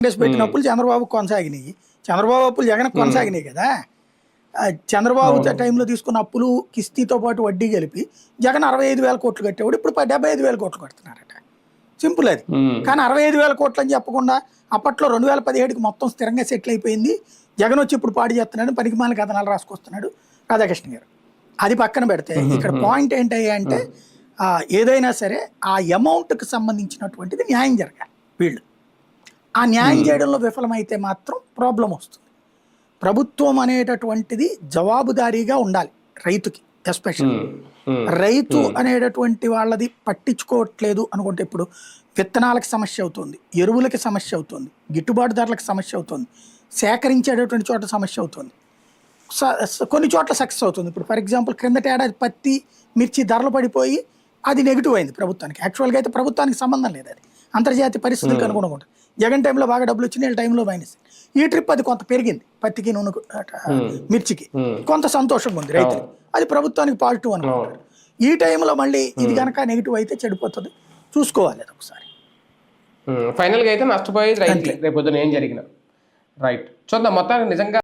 కాంగ్రెస్ పెట్టిన అప్పులు చంద్రబాబు కొనసాగినాయి, చంద్రబాబు అప్పులు జగన్ కొనసాగినాయి కదా. చంద్రబాబు టైంలో తీసుకున్న అప్పులు కిస్తీతో పాటు వడ్డీ కలిపి జగన్ 65,000 కోట్లు కట్టేవాడు, ఇప్పుడు 75,000 కోట్లు కడుతున్నారట. సింపుల్ అది. కానీ 65,000 కోట్లు అని చెప్పకుండా అప్పట్లో 2017కి మొత్తం స్థిరంగా సెటిల్ అయిపోయింది. జగన్ వచ్చి ఇప్పుడు పాడు చేస్తున్నాడు, పనికిమాలిన కథనాలు రాసుకొస్తున్నాడు రాధాకృష్ణ గారు. అది పక్కన పెడితే ఇక్కడ పాయింట్ ఏంటయ్యా అంటే ఏదైనా సరే ఆ అమౌంట్కి సంబంధించినటువంటిది న్యాయం జరగాలి. వీళ్ళు ఆ న్యాయం చేయడంలో విఫలమైతే మాత్రం ప్రాబ్లం వస్తుంది. ప్రభుత్వం అనేటటువంటిది జవాబుదారీగా ఉండాలి రైతుకి. ఎస్పెషల్లీ రైతు అనేటటువంటి వాళ్ళది పట్టించుకోవట్లేదు అనుకుంటే ఇప్పుడు విత్తనాలకు సమస్య అవుతుంది, ఎరువులకి సమస్య అవుతుంది, గిట్టుబాటు ధరలకు సమస్య అవుతుంది, సేకరించేటటువంటి చోట సమస్య అవుతుంది, కొన్ని చోట్ల సక్సెస్ అవుతుంది. ఇప్పుడు ఫర్ ఎగ్జాంపుల్ క్రిందటి ఏడాది పత్తి మిర్చి ధరలు పడిపోయి అది నెగిటివ్ అయింది ప్రభుత్వానికి. యాక్చువల్గా అయితే ప్రభుత్వానికి సంబంధం లేదు, అది అంతర్జాతీయ పరిస్థితులకు అనుగుణంగా ఉంటుంది. జగన్ టైంలో బాగా డబ్బులు వచ్చినాయి, వీళ్ళ టైంలో మైనస్. ఈ ట్రిప్ అది కొంత పెరిగింది, పత్తికి నూనె మిర్చికి కొంత సంతోషంగా ఉంది రైతులు, అది ప్రభుత్వానికి పాజిటివ్ అనుకుంటారు. ఈ టైంలో మళ్ళీ ఇది కనుక నెగిటివ్ అయితే చెడిపోతుంది, చూసుకోవాలి అది ఒకసారి. ఫైనల్గా అయితే నష్టపోయేది రైతు రేపు పొద్దున ఏం జరిగిన. రైట్, చూద్దాం మొత్తానికి నిజంగా